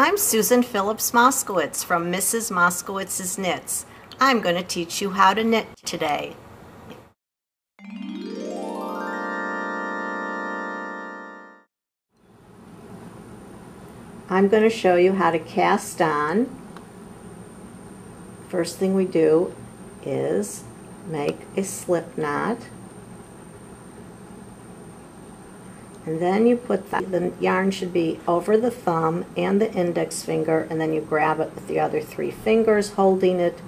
I'm Susan Phillips Moskowitz from Mrs. Moskowitz's Knits. I'm going to teach you how to knit today. I'm going to show you how to cast on. First thing we do is make a slip knot. And then you put the yarn should be over the thumb and the index finger, and then you grab it with the other 3 fingers, holding it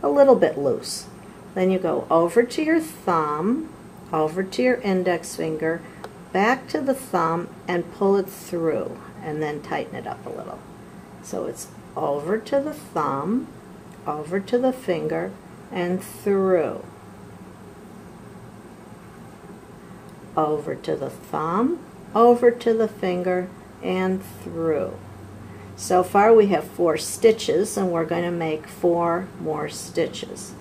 a little bit loose. Then you go over to your thumb, over to your index finger, back to the thumb, and pull it through, and then tighten it up a little. So it's over to the thumb, over to the finger, and through. Over to the thumb, over to the finger, and through. So far we have 4 stitches, and we're going to make 4 more stitches.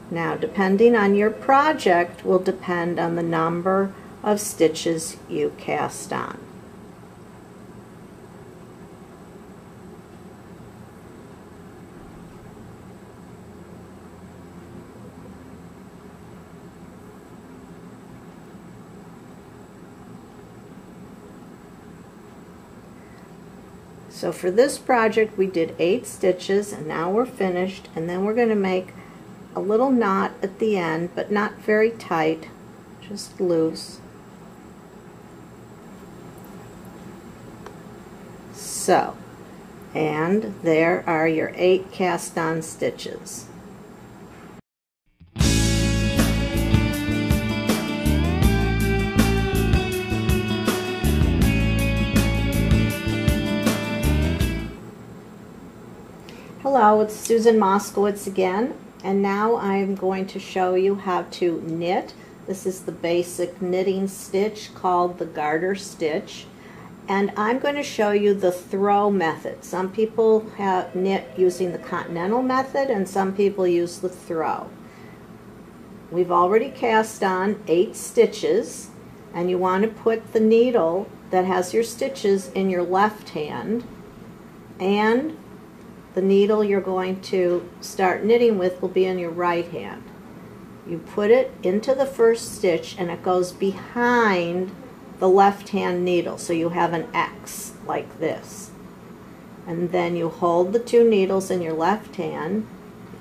Now, depending on your project will depend on the number of stitches you cast on. So for this project we did 8 stitches, and now we're finished, and then we're going to make a little knot at the end, but not very tight, just loose. So, and there are your 8 cast on stitches. Hello, it's Susan Moskowitz again, and now I'm going to show you how to knit. This is the basic knitting stitch called the garter stitch, and I'm going to show you the throw method. Some people knit using the continental method, and some people use the throw. We've already cast on 8 stitches, and you want to put the needle that has your stitches in your left hand, and the needle you're going to start knitting with will be in your right hand. You put it into the first stitch, and it goes behind the left hand needle, so you have an X like this. And then you hold the 2 needles in your left hand,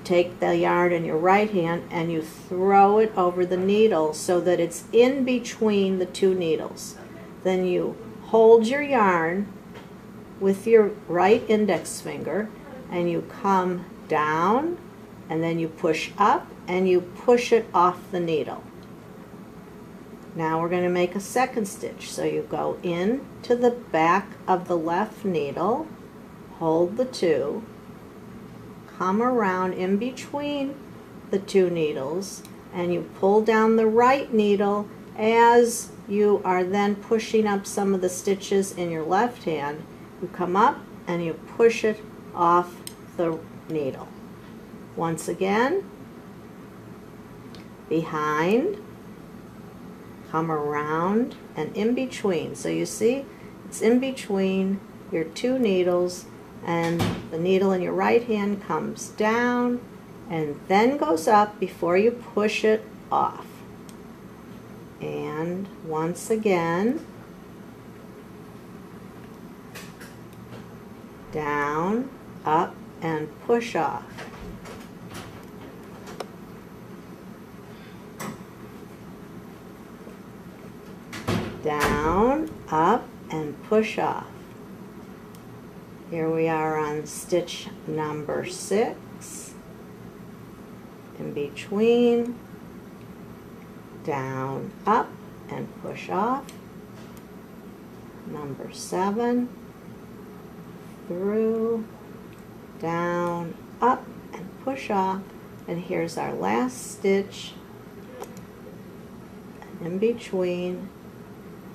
take the yarn in your right hand, and you throw it over the needle so that it's in between the 2 needles. Then you hold your yarn with your right index finger, and you come down, and then you push up, and you push it off the needle. Now we're going to make a second stitch. So you go in to the back of the left needle, hold the 2, come around in between the 2 needles, and you pull down the right needle as you are then pushing up some of the stitches in your left hand. You come up and you push it off the needle. Once again, behind, come around, and in between. So you see, it's in between your 2 needles, and the needle in your right hand comes down and then goes up before you push it off. And once again, down, up, and push off. Down, up, and push off. Here we are on stitch number 6. In between, down, up, and push off. Number 7. Through, down, up, and push off. And here's our last stitch, and in between.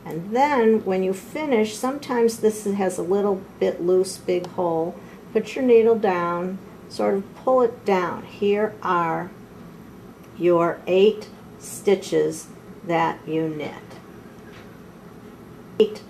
And then when you finish, sometimes this has a little bit loose big hole. Put your needle down, sort of pull it down. Here are your 8 stitches that you knit. 8